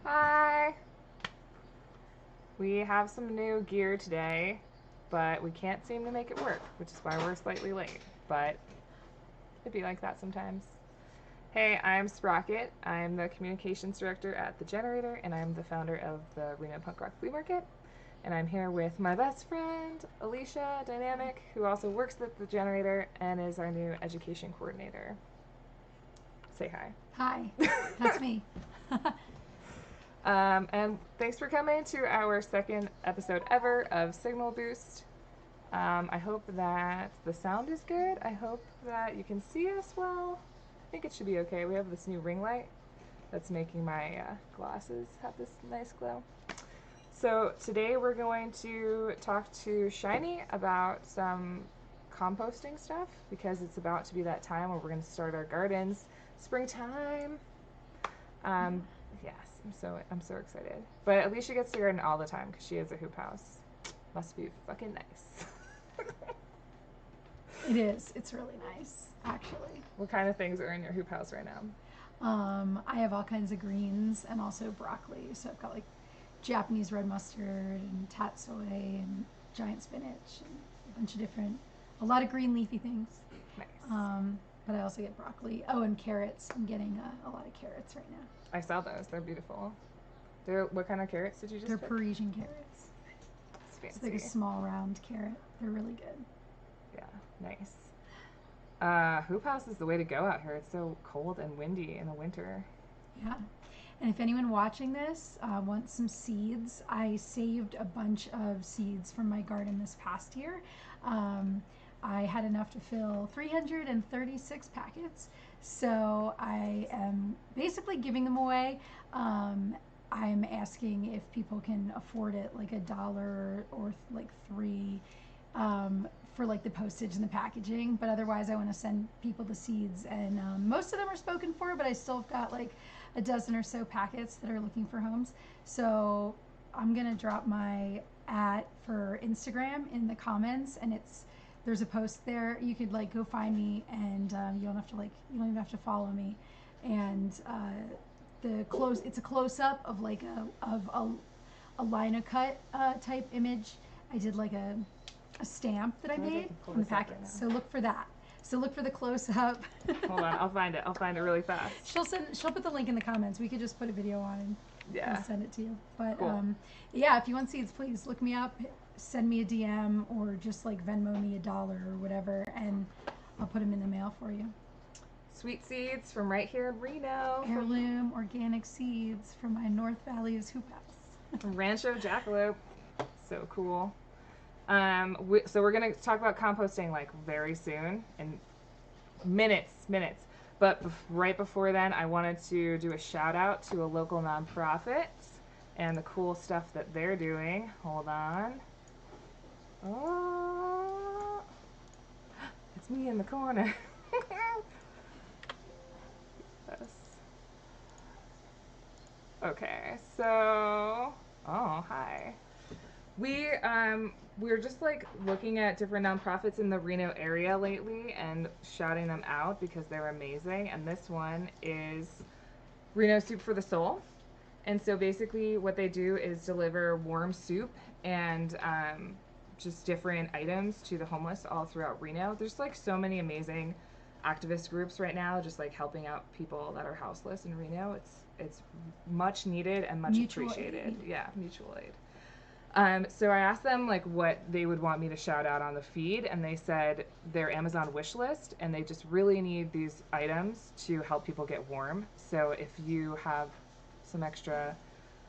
Hi! We have some new gear today, but we can't seem to make it work, which is why we're slightly late. But it'd be like that sometimes. Hey, I'm Sprocket. I'm the communications director at The Generator, and I'm the founder of the Reno Punk Rock Flea Market. And I'm here with my best friend, Alicia Dynamic, who also works at The Generator and is our new education coordinator. Say hi. Hi, that's me. And thanks for coming to our second episode ever of Signal Boost. I hope that the sound is good. I hope that you can see us well. I think it should be okay. We have this new ring light that's making my glasses have this nice glow. So today we're going to talk to Shinee about some composting stuff because it's about to be that time where we're going to start our gardens. Springtime. Um, yes, I'm so excited. But Alicia gets to garden all the time because she has a hoop house. Must be fucking nice. It is. It's really nice, actually. What kind of things are in your hoop house right now? I have all kinds of greens and also broccoli. So I've got like Japanese red mustard and tatsoi and giant spinach and a lot of green leafy things. Nice. But I also get broccoli. Oh, and carrots. I'm getting a lot of carrots right now. I saw those. They're beautiful. What kind of carrots did you just They're pick? Parisian carrots. It's fancy. It's like a small round carrot. They're really good. Yeah, nice. Hoop house is the way to go out here. It's so cold and windy in the winter. Yeah. And if anyone watching this wants some seeds, I saved a bunch of seeds from my garden this past year. I had enough to fill 336 packets. So I am basically giving them away. I'm asking if people can afford it, like $1 or like $3 for like the postage and the packaging. But otherwise, I want to send people the seeds, and most of them are spoken for. But I still have got like a dozen or so packets that are looking for homes. So I'm gonna drop my for Instagram in the comments, and there's a post there. You could like go find me, and you don't even have to follow me. And it's a close up of like a lino cut type image. I did like a stamp that I made on the packet. Right, so look for that. So look for the close up. Hold on, I'll find it. I'll find it really fast. She'll put the link in the comments. We could just put a video on and yeah, I'll send it to you. But cool. Yeah, if you want seeds, please look me up, send me a DM, or just like Venmo me $1 or whatever, and I'll put them in the mail for you. Sweet seeds from right here in Reno. Heirloom organic seeds from my North Valley's hoop house. From Rancho Jackalope. So cool. So we're gonna talk about composting like very soon, in minutes. But right before then, I wanted to do a shout out to a local nonprofit and the cool stuff that they're doing. Hold on. Oh, it's me in the corner. Yes. Okay, so hi. We're just like looking at different nonprofits in the Reno area lately and shouting them out because they're amazing. And this one is Reno Soup for the Soul. And so basically, what they do is deliver warm soup and just different items to the homeless all throughout Reno. There's like so many amazing activist groups right now, just like helping out people that are houseless in Reno. It's much needed and much Mutual appreciated. aid. Yeah, mutual aid. So I asked them like what they would want me to shout out on the feed, and they said their Amazon wish list, and they just really need these items to help people get warm. So if you have some extra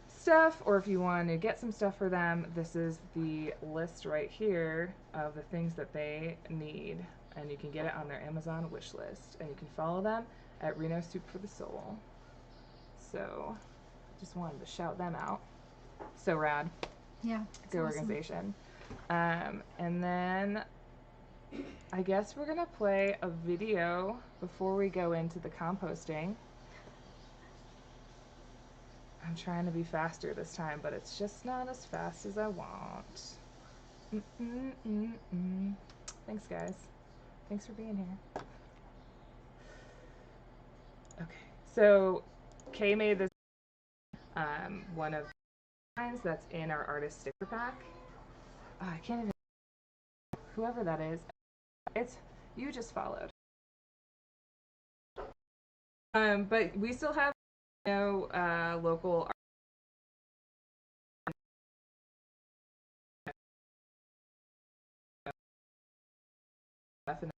stuff, or if you want to get some stuff for them, this is the list right here of the things that they need, and you can get it on their Amazon wish list, and you can follow them at Reno Soup for the Soul. So just wanted to shout them out. So rad. Yeah, good organization. And then I guess we're gonna play a video before we go into the composting. I'm trying to be faster this time, but it's just not as fast as I want. Thanks, guys. Thanks for being here. Okay, so Kay made this one of the designs that's in our artist sticker pack. I can't even, whoever that is, it's, you just followed. But we still have, local stuff and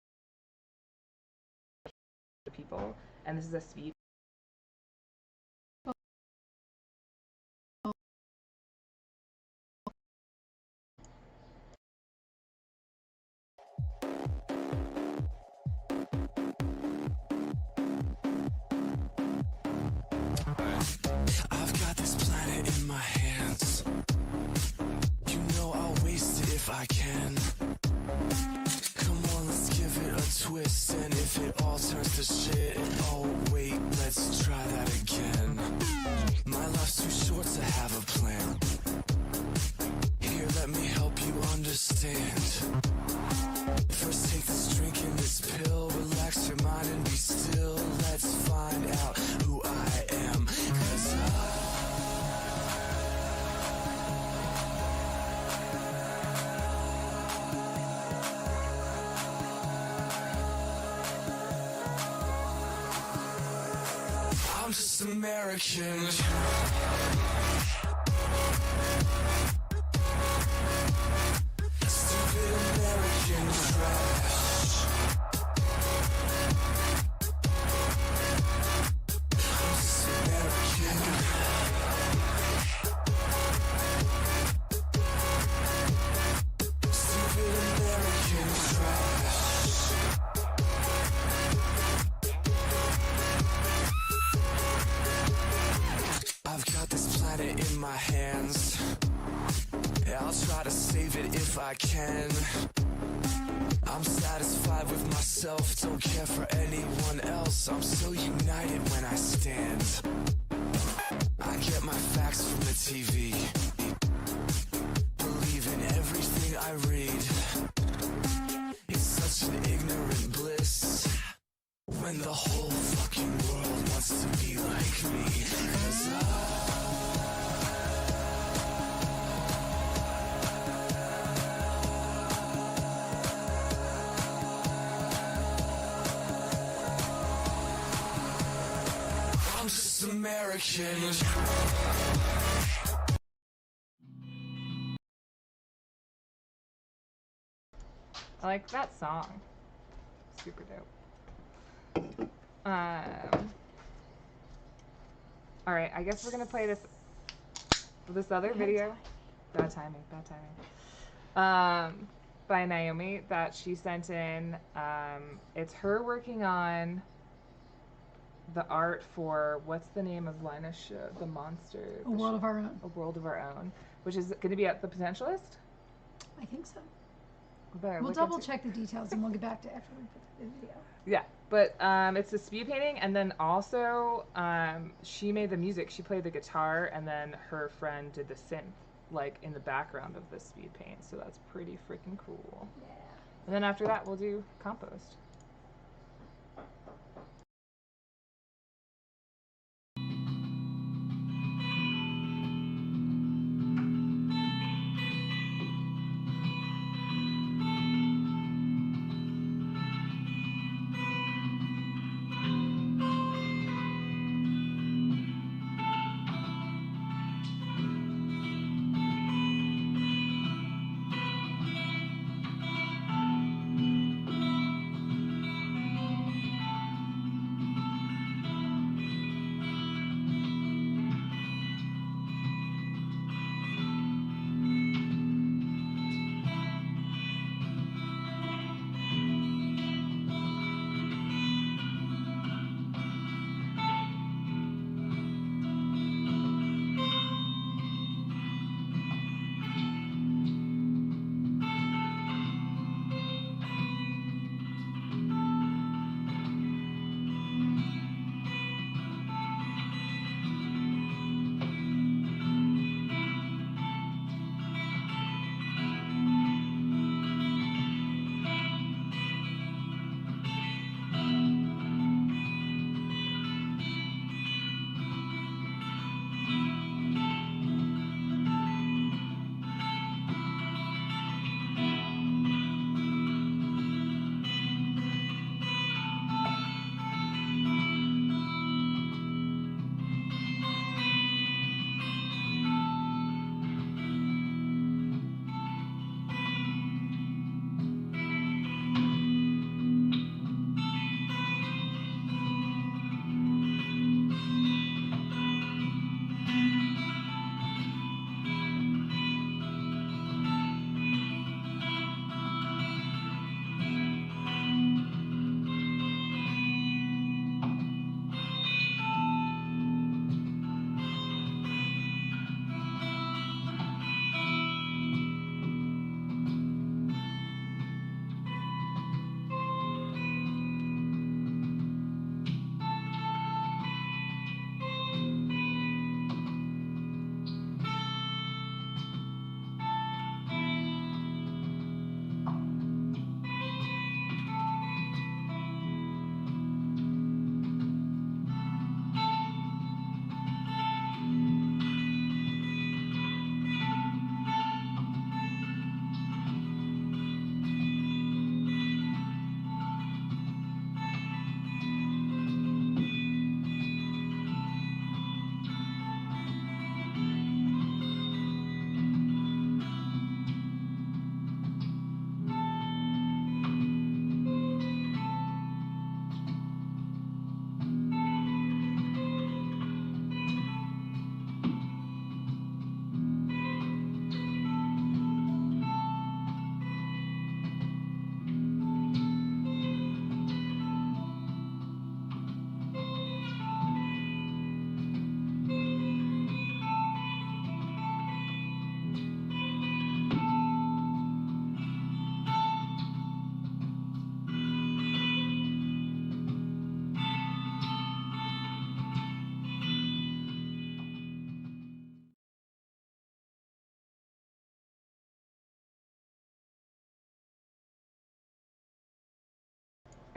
people, and this is a speed. I've got this planet in my hands. You know I'll waste it if I can. Come on, let's give it a twist. And if it all turns to shit, oh wait, let's try that again. My life's too short to have a plan. Here, let me help you understand. First take this drink and this pill. Relax your mind and be still. Let's find out who I am. 'Cause I'm just American. Stupid American trash. I'm just American. Stupid American trash. I've got this planet in my hands. I'll try to save it if I can. I'm satisfied with myself, don't care for anyone else. I'm so united when I stand. I get my facts from the TV. Believe in everything I read. It's such an ignorant bliss when the whole fucking world wants to be like me. 'Cause I'm just American. I like that song. Super dope. Alright, I guess we're gonna play this other video. Bad timing. By Naomi that she sent in. It's her working on the art for, what's the name of Lina's show? The Monster. A World of Our Own. A World of Our Own, which is going to be at the Potentialist. I think so. We'll double check the details and we'll get back to after we put the video. Yeah, but it's a speed painting, and then also she made the music. She played the guitar, and then her friend did the synth, like in the background of the speed paint. So that's pretty freaking cool. Yeah. And then after that, we'll do compost.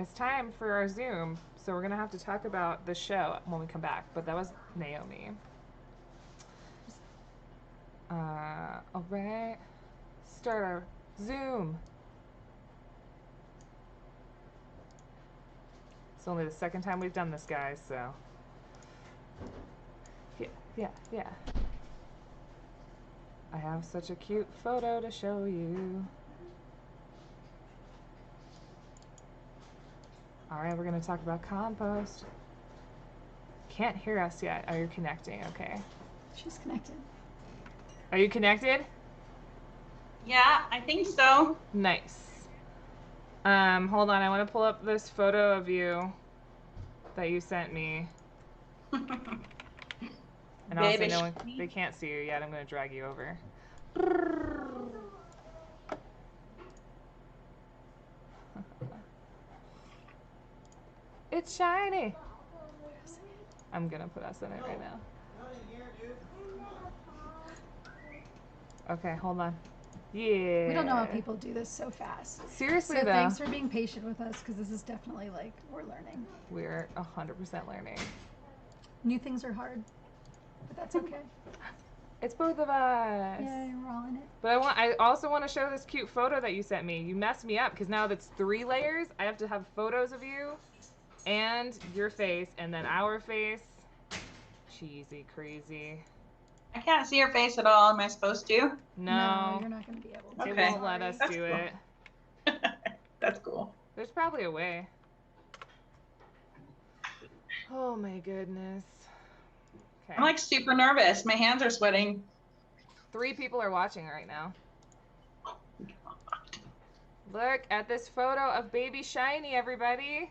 it's time for our Zoom. So we're gonna have to talk about the show when we come back. But that was Naomi. All right. Start our Zoom. It's only the second time we've done this, guys. So. Yeah. I have such a cute photo to show you. Alright, we're going to talk about compost. Can't hear us yet. Oh, you're connecting. Okay. She's connected. Are you connected? Yeah, I think so. Nice. Hold on. I want to pull up this photo of you that you sent me. And also, Baby no one, Shinee. they can't see you yet. I'm going to drag you over. It's shiny. I'm going to put us in it right now. Okay, hold on. Yeah. We don't know how people do this so fast. Seriously, So though. thanks for being patient with us, because this is definitely like, we're learning. We're 100% learning. New things are hard, but that's okay. It's both of us. Yay, we're all in it. But I also want to show this cute photo that you sent me. You messed me up because now that's 3 layers. I have to have photos of you and your face and then our face. Cheesy, crazy. I can't see your face at all. Am I supposed to? No, you're not going to be able to. it Okay. won't let us That's do cool. it. That's cool. There's probably a way. Oh my goodness. Okay. I'm like super nervous. My hands are sweating. 3 people are watching right now. Look at this photo of baby Shinee, everybody.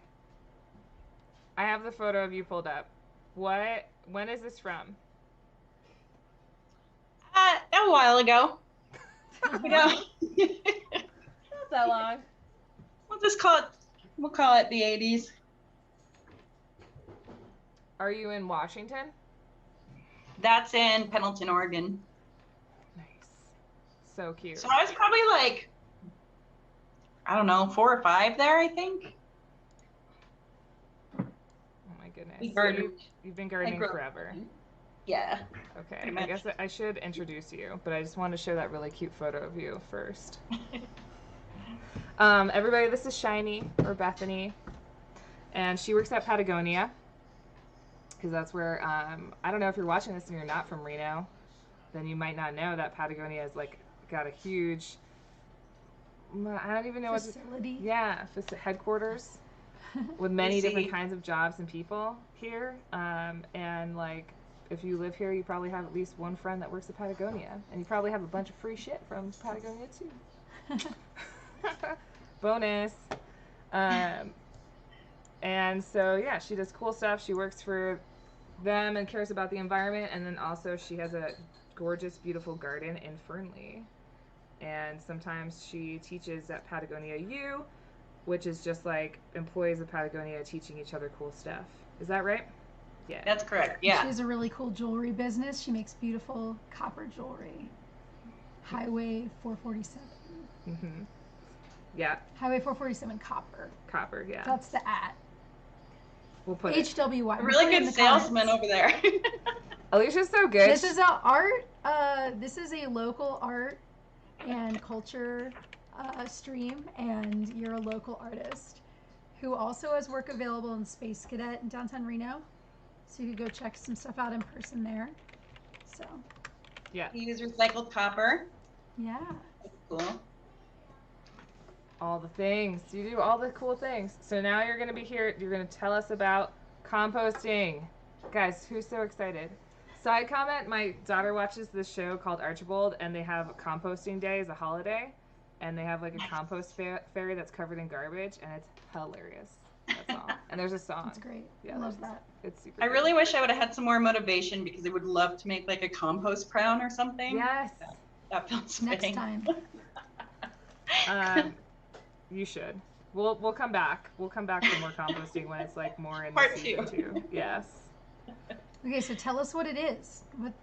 I have the photo of you pulled up. When is this from? A while ago. You know, Not that long. We'll call it the 80s. Are you in Washington? That's in Pendleton, Oregon. Nice. So cute. So I was probably like, I don't know, 4 or 5 there, I think. Oh my goodness. We So gardened. you've been gardening grew- forever. Yeah. Okay. pretty I guess much. I should introduce you, but I just wanted to show that really cute photo of you first. Everybody, this is Shinee, or Bethany, and she works at Patagonia, because that's where, I don't know if you're watching this and you're not from Reno, then you might not know that Patagonia has like got a huge, I don't even know what Facility. headquarters with many see. different kinds of jobs and people here, and like if you live here, you probably have at least one friend that works at Patagonia, and you probably have a bunch of free shit from Patagonia too. Bonus. And so yeah, she does cool stuff. She works for them and cares about the environment, and then also she has a gorgeous, beautiful garden in Fernley. And sometimes she teaches at Patagonia U, which is just like employees of Patagonia teaching each other cool stuff. Is that right? Yeah. That's correct. She Yeah. has a really cool jewelry business. She makes beautiful copper jewelry. Hwy447. Mm-hmm. Yeah. Hwy447Copper. Copper. Yeah. That's the at. We'll put it. HWY. A really Put it in good the salesman comments. over there. Alicia's so good. This is a art. This is a local art and culture stream, and you're a local artist who also has work available in Space Cadet in downtown Reno. So you could go check some stuff out in person there. So Yeah. You use recycled copper. yeah. That's cool. All the things. You do all the cool things. So now you're going to be here. You're going to tell us about composting. Guys, who's so excited? Side comment, my daughter watches this show called Archibald, and they have composting day as a holiday. And they have like a compost fairy that's covered in garbage, and it's hilarious. That song. And there's a song. That's great. Yeah, I love there's- that. It's super I good. really wish I would have had some more motivation because I would love to make like a compost crown or something. Yes. That feels Next fitting. time. You should. We'll come back. We'll come back for more composting when it's like more in Part the season 2. Yes. Okay, so tell us what it is. What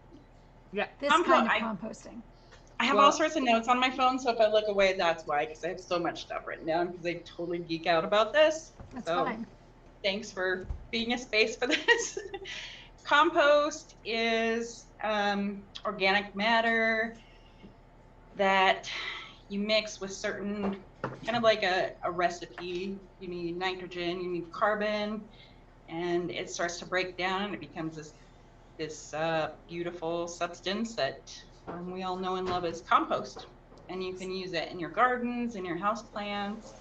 Yeah. this Compo- kind of I- composting. I have all sorts of notes on my phone, so if I look away, that's why, because I have so much stuff written down, because I totally geek out about this. That's so fine. Thanks for being a space for this. Compost is organic matter that you mix with certain, kind of like a recipe. You need nitrogen, you need carbon, and it starts to break down, and it becomes this beautiful substance that we all know and love as compost. And you can use it in your gardens, in your house plants.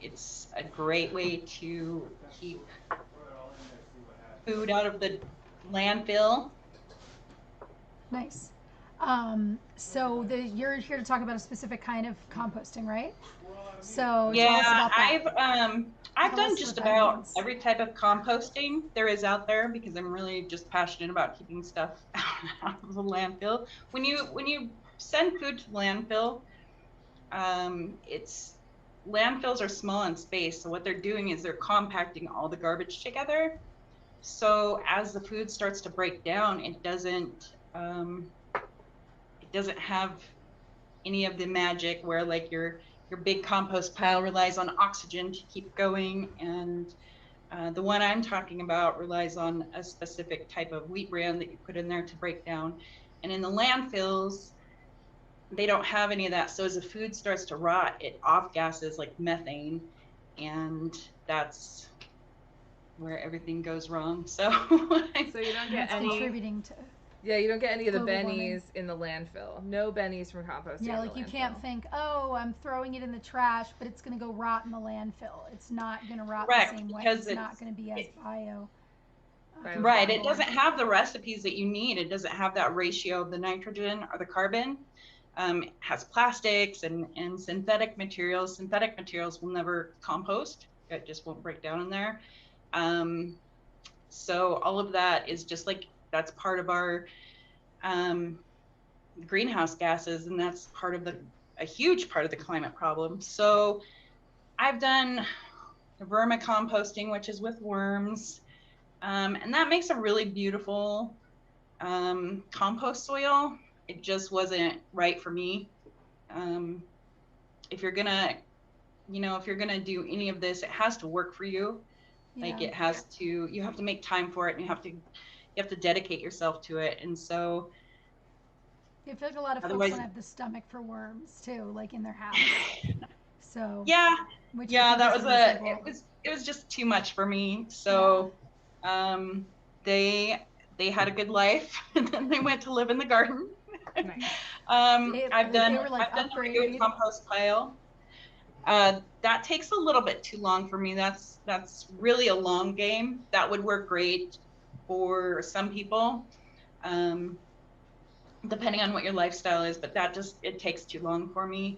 It's a great way to keep food out of the landfill. Nice. So you're here to talk about a specific kind of composting, right? So tell us about that. I've Tell done us just what that about means. every type of composting there is out there, because I'm really just passionate about keeping stuff out of the landfill. When you send food to the landfill, landfills are small in space, so what they're doing is they're compacting all the garbage together. So as the food starts to break down, it doesn't have any of the magic where like your big compost pile relies on oxygen to keep going, and the one I'm talking about relies on a specific type of wheat bran that you put in there to break down. And in the landfills, they don't have any of that. So as the food starts to rot, it off gases like methane, and that's where everything goes wrong. So So you don't get It's any. contributing to. Yeah, you don't get any of the global warming. bennies in the landfill. No bennies from composting. Yeah, in like the you landfill. can't think, oh, I'm throwing it in the trash, but it's going to go rot in the landfill. It's not going to rot Correct, the same way. because It's not going to be as bio. right, it doesn't have the recipes that you need. It doesn't have that ratio of the nitrogen or the carbon. It has plastics and synthetic materials. Synthetic materials will never compost. It just won't break down in there. So all of that is just like, that's part of our greenhouse gases, and that's part of a huge part of the climate problem. So I've done vermicomposting, which is with worms, and that makes a really beautiful compost soil. It just wasn't right for me. If you're gonna do any of this, it has to work for you. Yeah. Like you have to make time for it, and you have to dedicate yourself to it. And so I feel like a lot of folks otherwise- don't have the stomach for worms too, like in their house. So yeah, which yeah, I think that is was reasonable. it was just too much for me. So they had a good life, and then they went to live in the garden. Nice. I've done were, like, the regular upgraded. compost pile. That takes a little bit too long for me. That's really a long game. That would work great for some people, depending on what your lifestyle is, but it takes too long for me.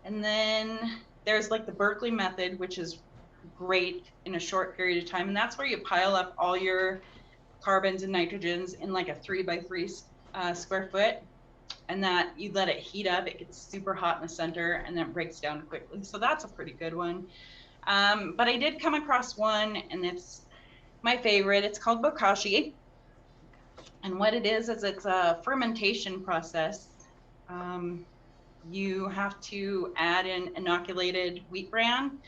And then there's like the Berkeley method, which is great in a short period of time, and that's where you pile up all your carbons and nitrogens in like a 3x3 square foot, and that you let it heat up. It gets super hot in the center, and then it breaks down quickly. So that's a pretty good one. But I did come across one, and it's my favorite. It's called bokashi. And what it is it's a fermentation process. You have to add in inoculated wheat bran.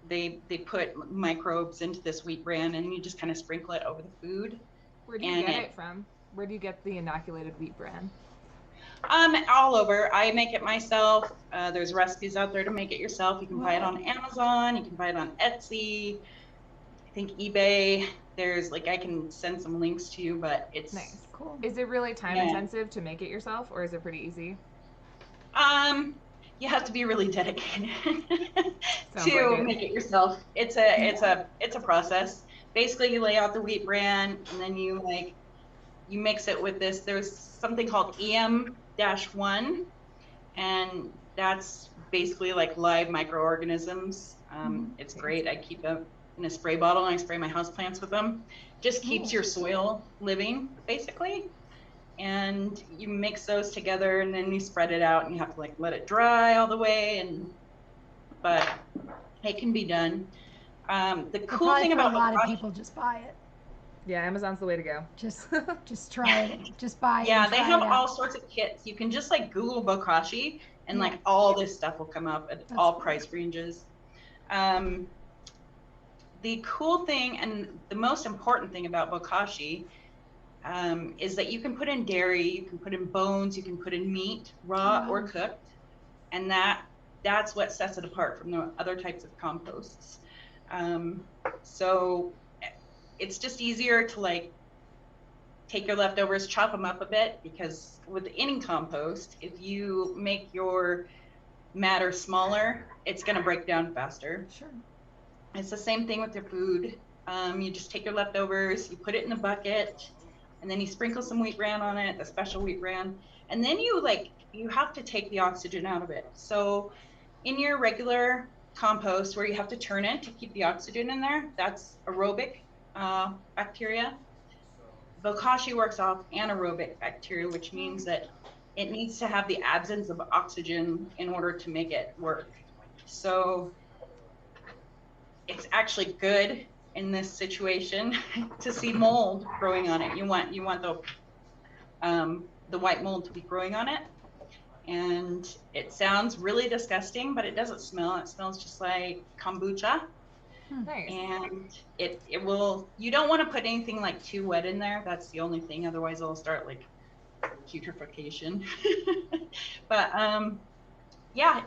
They put microbes into this wheat bran, and you just kind of sprinkle it over the food. Where do you get it from? Where do you get the inoculated wheat bran? All over. I make it myself. There's recipes out there to make it yourself. You can buy it on Amazon. You can buy it on Etsy. I think eBay. There's I can send some links to you, but it's Nice. Cool. Is it really time intensive to make it yourself, or is it pretty easy? You have to be really dedicated Sounds to like it. make it yourself. It's a process. Basically, you lay out the wheat bran, and then you mix it with this. There's something called EM-1, and that's basically like live microorganisms. It's great. I keep them in a spray bottle, and I spray my houseplants with them. Just keeps your soil living, basically. And you mix those together, and then you spread it out, and you have to let it dry all the way. But it can be done. The cool thing about a lot of people just buy it. Yeah, Amazon's the way to go. Just try it. Just buy it. Yeah, and they try have it out. all sorts of kits. You can just like Google bokashi and Yeah. like all this stuff will come up at That's all cool. price ranges. The cool thing and the most important thing about bokashi is that you can put in dairy, you can put in bones, you can put in meat, raw or cooked, and that's what sets it apart from the other types of composts. So it's just easier to like take your leftovers, chop them up a bit, because with any compost, if you make your matter smaller, it's going to break down faster. Sure. It's the same thing with your food. You just take your leftovers, you put it in a bucket, and then you sprinkle some wheat bran on it, the special wheat bran, and then you have to take the oxygen out of it. So in your regular compost where you have to turn it to keep the oxygen in there, that's aerobic bacteria. Bokashi works off anaerobic bacteria, which means that it needs to have the absence of oxygen in order to make it work. So it's actually good in this situation to see mold growing on it. You want the white mold to be growing on it. And it sounds really disgusting, but it doesn't smell. It smells just like kombucha. Nice. And it will, you don't want to put anything like too wet in there. That's the only thing. Otherwise it'll start like putrefaction. But yeah,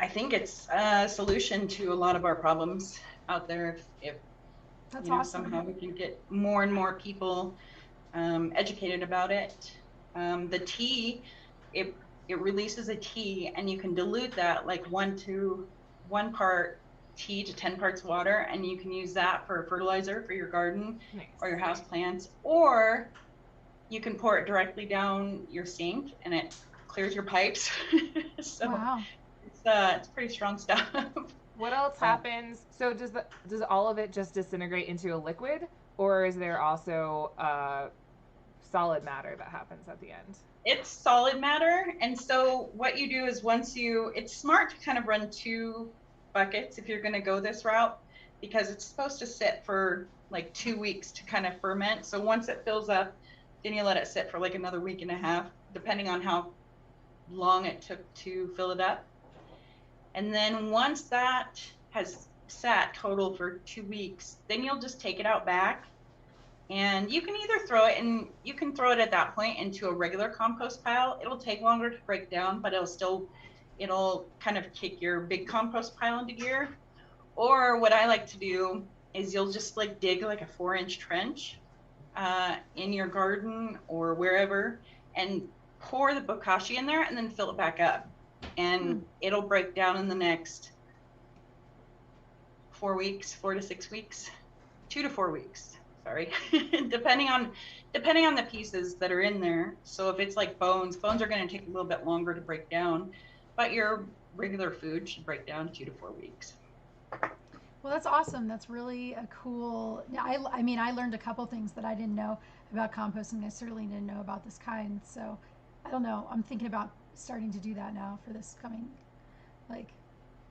I think it's a solution to a lot of our problems out there. If That's you know, awesome. somehow we can get more and more people educated about it. The tea, it releases a tea, and you can dilute that like 1 part tea to 10 parts water, and you can use that for fertilizer for your garden. Nice. Or your house plants, or you can pour it directly down your sink and it clears your pipes. So Wow. it's pretty strong stuff. What else happens? So does all of it just disintegrate into a liquid, or is there also solid matter that happens at the end? It's solid matter, and so what you do is it's smart to kind of run 2 buckets if you're going to go this route, because it's supposed to sit for like 2 weeks to kind of ferment. So once it fills up, then you let it sit for like another week and a half, depending on how long it took to fill it up. And then once that has sat total for 2 weeks, then you'll just take it out back, and you can either throw it at that point into a regular compost pile. It'll take longer to break down, but it'll kind of kick your big compost pile into gear. Or what I like to do is you'll just like dig like a 4-inch trench in your garden or wherever, and pour the bokashi in there and then fill it back up. And it'll break down in the next 4 to 6 weeks, 2 to 4 weeks, sorry, depending on the pieces that are in there. So if it's like bones are going to take a little bit longer to break down, but your regular food should break down 2 to 4 weeks. Well, that's awesome. That's really a cool. I mean, I learned a couple things that I didn't know about composting. I certainly didn't know about this kind. So I don't know. I'm thinking about starting to do that now for this coming, like,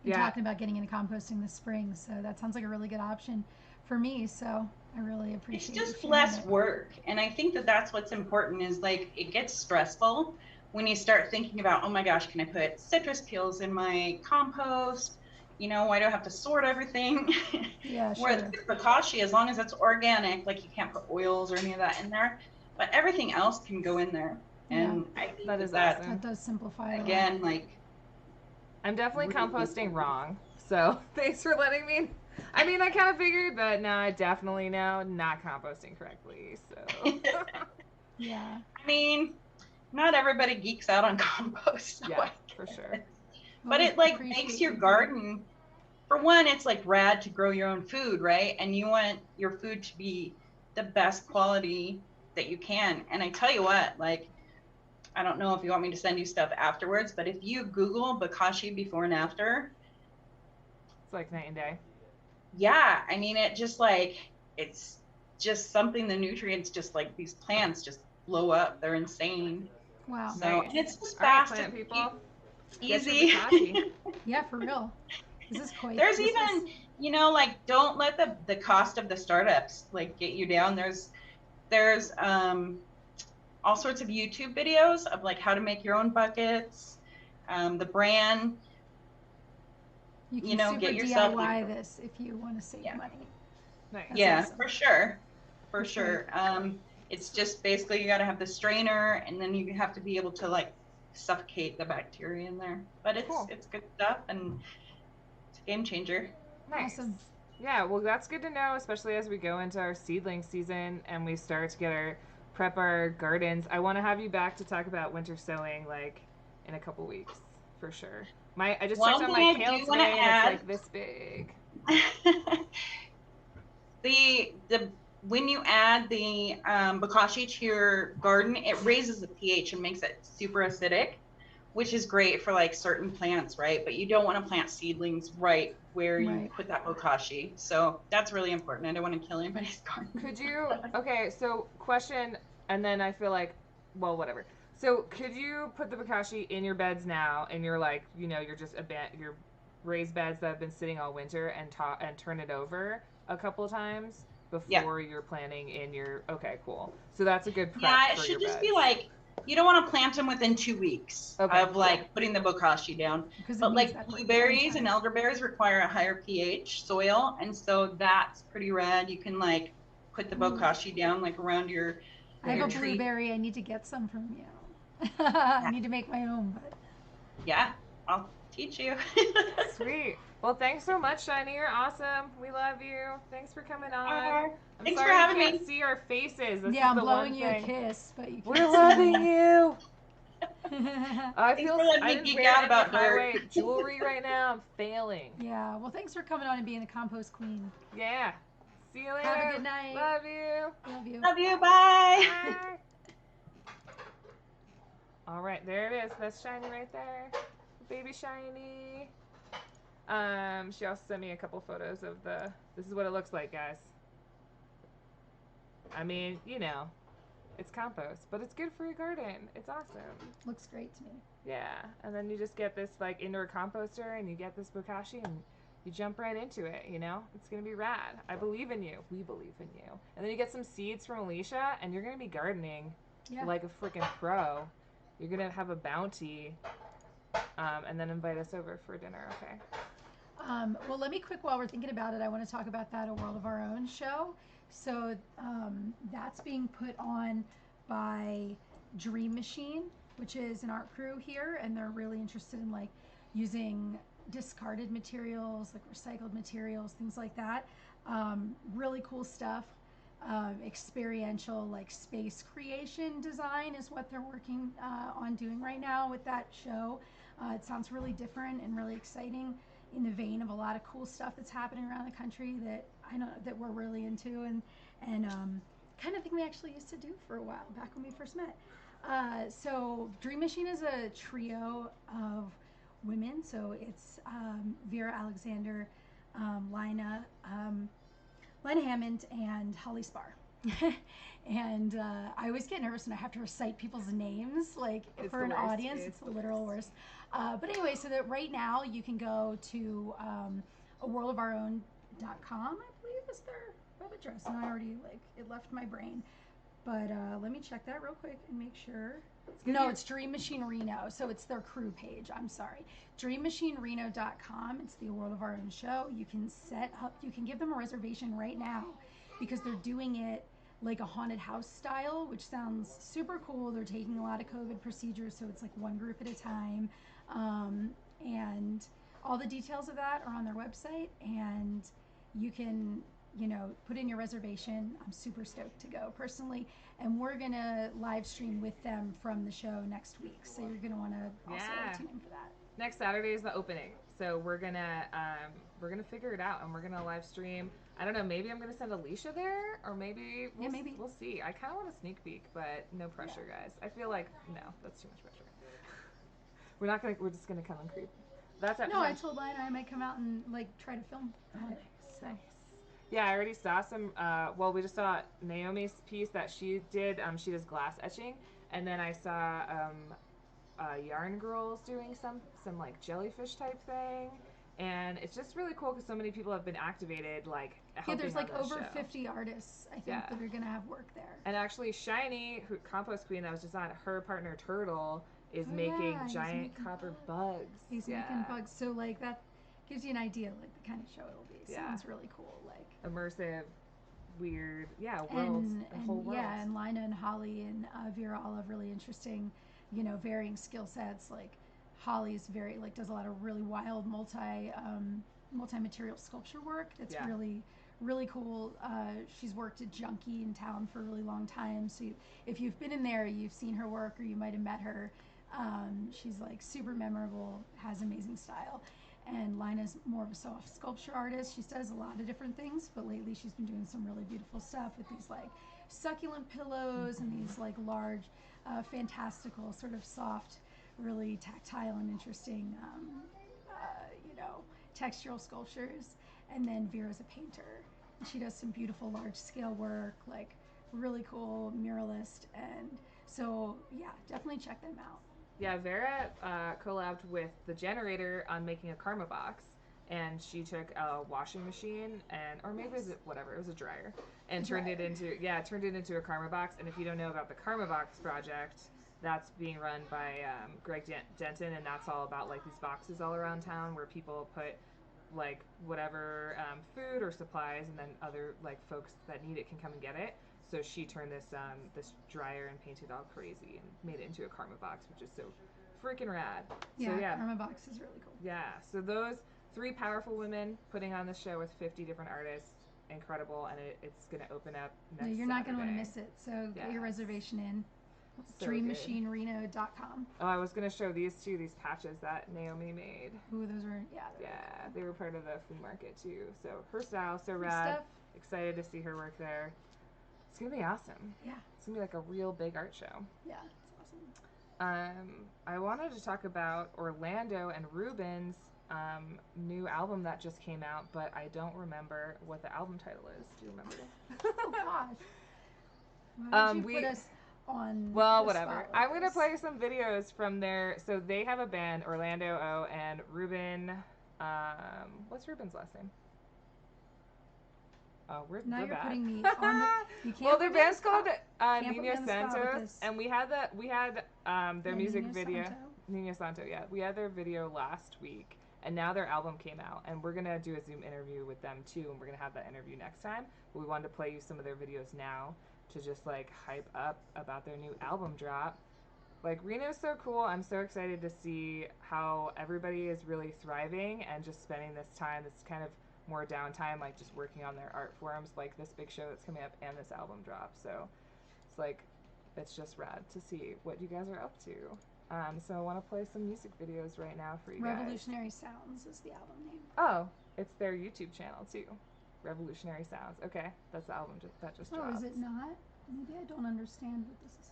you're talking about getting into composting this spring. So that sounds like a really good option for me. So I really appreciate it. It's just less work. And I think that that's what's important, is like, it gets stressful when you start thinking about, oh my gosh, can I put citrus peels in my compost? You know, why do I have to sort everything? Yeah, sure. Whereas with bokashi, as long as it's organic, like you can't put oils or any of that in there, but everything else can go in there. And I think that is that, awesome. That does simplify it. Again, like, I'm definitely composting wrong. So thanks for letting me. I mean, I kind of figured, but now I definitely know not composting correctly. So Yeah. I mean, not everybody geeks out on compost. So yeah, for sure. But it like makes your garden, for one, it's like rad to grow your own food, right? And you want your food to be the best quality that you can. And I tell you what, like, I don't know if you want me to send you stuff afterwards, but if you Google bokashi before and after, it's like night and day. Yeah, I mean, it just like, it's just something, the nutrients just like, these plants just blow up. They're insane. Wow. So, Nice. and it's just All right, fast plant and people. easy. Yeah, for real. This is quite. There's this even, was- like, don't let the cost of the startups like get you down. There's all sorts of YouTube videos of like how to make your own buckets, the brand. you can You know, super get yourself. DIY this if you want to save Yeah. money. Nice. That's Yeah, awesome. for sure. For That's sure. It's just basically you got to have the strainer, and then you have to be able to like suffocate the bacteria in there. But Cool. it's good stuff, and it's a game changer. Nice. Awesome. Yeah, well, that's good to know, especially as we go into our seedling season and we start to get prep our gardens. I want to have you back to talk about winter sowing, like in a couple weeks, for sure. I just One checked on thing my I kale do wanna today, and add- it's like this big. the when you add the bokashi to your garden, it raises the pH and makes it super acidic, which is great for like certain plants, right? But you don't want to plant seedlings right where you Right. put that bokashi. So that's really important. I don't want to kill anybody's garden. Could you? Okay, so question, and then I feel like, well, whatever. So could you put the bokashi in your beds now, and you're like, you're just your raised beds that have been sitting all winter, and turn it over a couple of times before you're planting in your. Okay, cool. So that's a good prep. Yeah, it for should your just beds. be like, you don't want to plant them within 2 weeks Okay, of like putting the bokashi down. Because it But needs like that blueberries time. and elderberries require a higher pH soil, and so that's pretty rad. You can like put the bokashi down like around your I have a tree. blueberry. I need to get some from you. I need to make my own, but Yeah, I'll teach you. Sweet. Well, thanks so much, Shinee. You're awesome. We love you. Thanks for coming on. I'm Thanks sorry for having you can't me. see our faces. This yeah, is I'm the blowing one you a thing. kiss, but you can't We're see loving me. you. I Thanks feel for letting I me didn't geek wear out any about dirt. highway jewelry right now. I'm failing. Yeah, well, thanks for coming on and being the compost queen. Yeah. See you later. Have a good night. Love you. Love you. Love you. Bye. Bye. All right, there it is. That's Shinee right there. Baby Shinee. She also sent me a couple photos of this is what it looks like, guys. I mean, it's compost, but it's good for your garden. It's awesome. Looks great to me. Yeah, and then you just get this like indoor composter, and you get this bokashi, and you jump right into it. It's gonna be rad. I believe in you. We believe in you. And then you get some seeds from Alicia, and you're gonna be gardening like a freaking pro. You're gonna have a bounty, and then invite us over for dinner. Okay. Well, let me quick, while we're thinking about it, I want to talk about that A World of Our Own show. So that's being put on by Dream Machine, which is an art crew here, and they're really interested in like using discarded materials, like recycled materials, things like that. Really cool stuff. Experiential like space creation design is what they're working on doing right now with that show. It sounds really different and really exciting, in the vein of a lot of cool stuff that's happening around the country that I know that we're really into, and kind of thing we actually used to do for a while back when we first met. So Dream Machine is a trio of women. So it's Vera Alexander, Lina Hammond, and Holly Spar. And I always get nervous when I have to recite people's names, like It's for the an worst. audience. It's It's the the literal worst. But anyway, so that right now you can go to aworldofourOwn.com, I believe is their web address, and I already it left my brain. But let me check that real quick and make sure. No, it's Dream Machine Reno. So it's their crew page. I'm sorry. DreamMachineReno.com. It's the A World of Our Own show. You can you can give them a reservation right now because they're doing it like a haunted house style, which sounds super cool. They're taking a lot of COVID procedures, so it's like one group at a time. And all the details of that are on their website, and you can put in your reservation. I'm super stoked to go personally, and we're gonna live stream with them from the show next week, so you're gonna want to also tune in for that. Next Saturday is the opening, so we're gonna figure it out, and we're gonna live stream. I don't know, maybe I'm gonna send Alicia there, or maybe we'll see. I kind of want a sneak peek, but no pressure, guys. I feel like no, that's too much pressure. We're just gonna come and creep. That's at I told Lina I might come out and like try to film. Nice. Yeah, I already saw some. Well, we just saw Naomi's piece that she did. She does glass etching, and then I saw Yarn Girls doing some like jellyfish type thing, And it's just really cool because so many people have been activated, like helping there's like on this over show. 50 artists, I think, Yeah. that are going to have work there. And actually, Shinee, who Compost Queen, that was just on, her partner Turtle is Oh, making yeah, he's giant making copper bugs. He's making bugs. So, like, that gives you an idea, like, the kind of show it'll be. Yeah. Sounds really cool. Like, Immersive, weird, worlds, the whole world. Yeah, and Lina and Holly and Vera all have really interesting, you know, varying skill sets. Like, Holly's very, like, does a lot of really wild multi-material sculpture work. That's really, really cool. She's worked at Junkie in town for a really long time. So if you've been in there, you've seen her work or you might have met her. She's like super memorable, has amazing style. And Lina's more of a soft sculpture artist. She does a lot of different things, but lately she's been doing some really beautiful stuff with these like succulent pillows and these like large, fantastical, sort of soft, really tactile and interesting, you know, textural sculptures. And then Vera's a painter. And she does some beautiful large scale work, like really cool muralist. And so, yeah, definitely check them out. Yeah, Vera collabed with The Generator on making a Karma box. And she took a washing machine or maybe it was a dryer, and turned it into a Karma box. And if you don't know about the Karma box project, that's being run by Greg Denton, and that's all about like these boxes all around town where people put like whatever food or supplies, and then other like folks that need it can come and get it. So she turned this dryer and painted all crazy and made it into a Karma box, which is so freaking rad. Yeah, so, Karma box is really cool. Yeah, so those 3 powerful women putting on this show with 50 different artists, incredible, and it's going to open up next you're not going to want to Saturday. miss it, so get your reservation in. So DreamMachineReno.com. Oh, I was going to show these patches that Naomi made. Ooh, those were, Yeah, really cool. they were part of the flea market too. So her style, so rad. Stuff. Excited to see her work there. It's going to be awesome. Yeah. It's going to be like a real big art show. Yeah, it's awesome. I wanted to talk about Orlando and Ruben's new album that just came out, but I don't remember what the album title is. Do you remember? Oh gosh. Why would you put us on whatever. spot like I'm going to this? play some videos from their, so they have a band, Orlando O, and Ruben, what's Ruben's last name? Oh, we're Now you're bad. putting me on the, you can't Well, their put me on band's the called spot. Can't put me Nino on the spot with Santos, this. and we had their music Nino video. Santo? Nino Santo, yeah. We had their video last week, and now their album came out, and we're gonna do a Zoom interview with them too, and we're gonna have that interview next time. But we wanted to play you some of their videos now to just like hype up about their new album drop. Like, Reno's so cool. I'm so excited to see how everybody is really thriving and just spending this time, this kind of more downtime, like just working on their art forms, like this big show that's coming up and this album drop. So it's like, it's just rad to see what you guys are up to. So I want to play some music videos right now for you guys. Revolutionary Sounds is the album name. Oh, it's their YouTube channel too. Revolutionary Sounds. Okay, that's the album that just dropped. Oh, is it not? Maybe I don't understand what this is.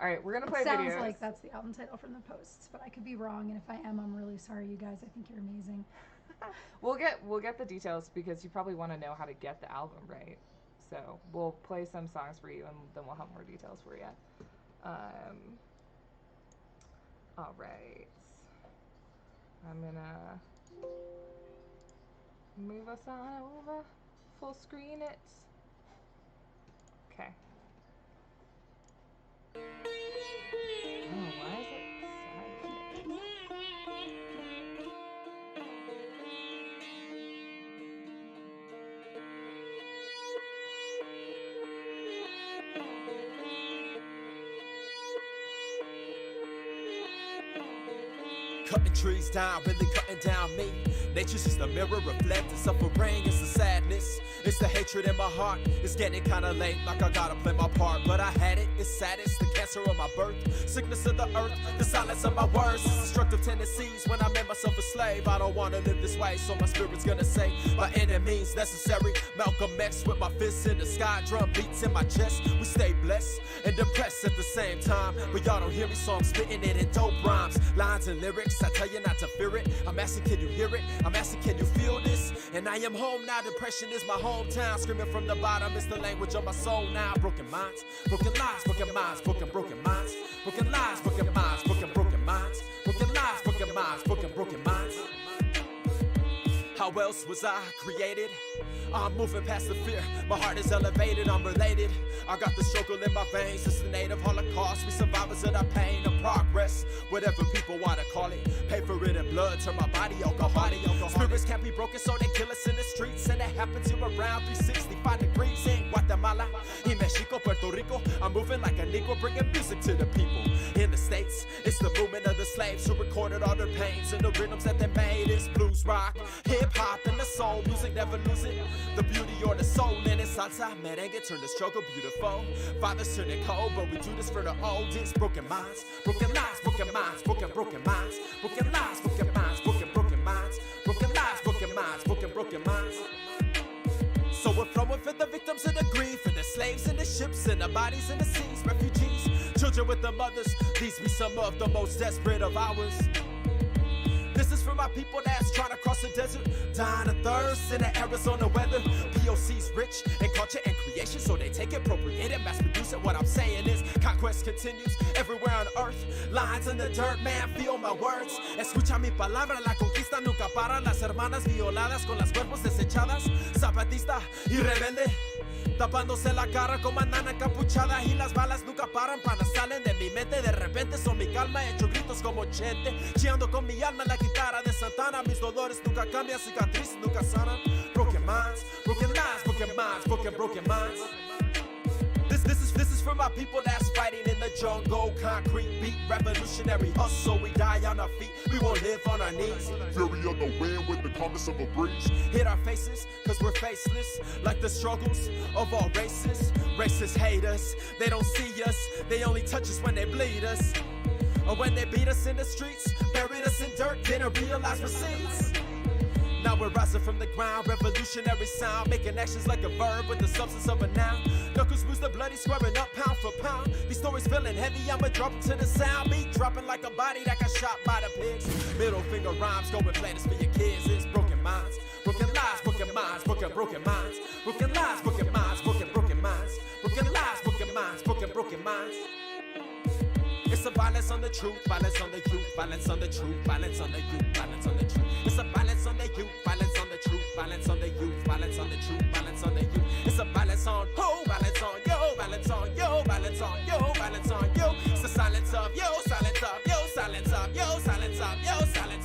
All right, we're gonna play It sounds videos. like that's the album title from the posts, but I could be wrong. And if I am, I'm really sorry, you guys. I think you're amazing. We'll get the details because you probably want to know how to get the album, right? So we'll play some songs for you, and then we'll have more details for you. All right. I'm gonna move us on over. Full screen it. Okay. Oh, why is it silent? Cutting trees down, really cutting down me. Nature's just a mirror reflecting suffering. It's the sadness, it's the hatred in my heart. It's getting kinda late, like I gotta play my part. But I had it, it's saddest, the cancer of my birth. Sickness of the earth, the silence of my words. Destructive tendencies when I made myself a slave. I don't wanna live this way, so my spirit's gonna say by any means necessary. Malcolm X with my fists in the sky, drum beats in my chest. We stay blessed and depressed at the same time. But y'all don't hear me, so I'm spitting it in dope rhymes. Lines and lyrics, I tell you not to fear it. I'm asking, can you hear it? I'm asking, can you feel this? And I am home now, depression is my hometown. Screaming from the bottom, it's the language of my soul now. Broken minds, broken lives, broken minds, broken minds. Broken lives, broken minds, broken minds. Broken lives, broken minds, broken minds. How else was I created? I'm moving past the fear, my heart is elevated, I'm related. I got the struggle in my veins, it's the native Holocaust. We survivors of the pain of progress, whatever people wanna call it. Pay for it in blood, turn my body alcoholic. Spirits can't be broken, so they kill us in the streets. And it happens here around 365 degrees in Guatemala, in Mexico, Puerto Rico. I'm moving like a Negro, bringing music to the people. In the States, it's the movement of the slaves who recorded all their pains. And the rhythms that they made is blues, rock, hip-hop, and the soul. Music never lose it, the beauty or the soul. And it's salsa, merengue, turn the struggle beautiful. Fathers turn it cold, but we do this for the oldest. Broken minds, broken lives, broken minds, broken minds, broken lives, broken minds, broken minds, broken lives, broken minds, broken minds. So we're flowing for the victims of the grief, for the slaves in the ships and the bodies in the seas, refugees, children with their mothers. These be some of the most desperate of hours. This is for my people that's trying to cross the desert, dying of thirst in the Arizona weather. POC's rich in culture and creation, so they take it, appropriate it, mass produce it. What I'm saying is, conquest continues everywhere on earth. Lines in the dirt, man, feel my words. Escucha mi palabra, la conquista nunca para. Las hermanas violadas con las cuerpos desechadas. Zapatista y rebelde, tapándose la cara con bandana encapuchada. Y las balas nunca paran, panas salen de mi mente. De repente son mi calma, hecho gritos como Chente. Chillando con mi alma en la guitarra de Santana. Mis dolores nunca cambian, cicatrices nunca sanan. Broken minds, broken lives, broken minds, broken minds. This is for my people that's fighting in the jungle. Concrete beat, revolutionary hustle. We die on our feet, we won't live on our knees. Fury on the wind with the calmness of a breeze. Hit our faces, cause we're faceless. Like the struggles of all races. Racists hate us, they don't see us. They only touch us when they bleed us. Or when they beat us in the streets, buried us in dirt, didn't realize we're seeds. Now we're rising from the ground, revolutionary sound, making actions like a verb with the substance of a noun. Knuckles bruise the bloody, squaring up pound for pound. These stories feeling heavy, I'ma drop to the sound. Beat dropping like a body that got shot by the pigs. Middle finger rhymes, going play this for your kids. It's broken minds, broken lives, broken minds, broken minds, broken lives, broken minds, broken minds, broken lives, broken minds, broken minds. It's a violence on the truth, violence on the youth, violence on the truth, violence on the youth, violence on the truth. It's a violence on the youth, violence on the truth, violence on the youth, violence on the truth, violence on the youth. It's a violence on who, violence on yo, violence on yo, violence on yo, violence on yo. It's the silence of yo.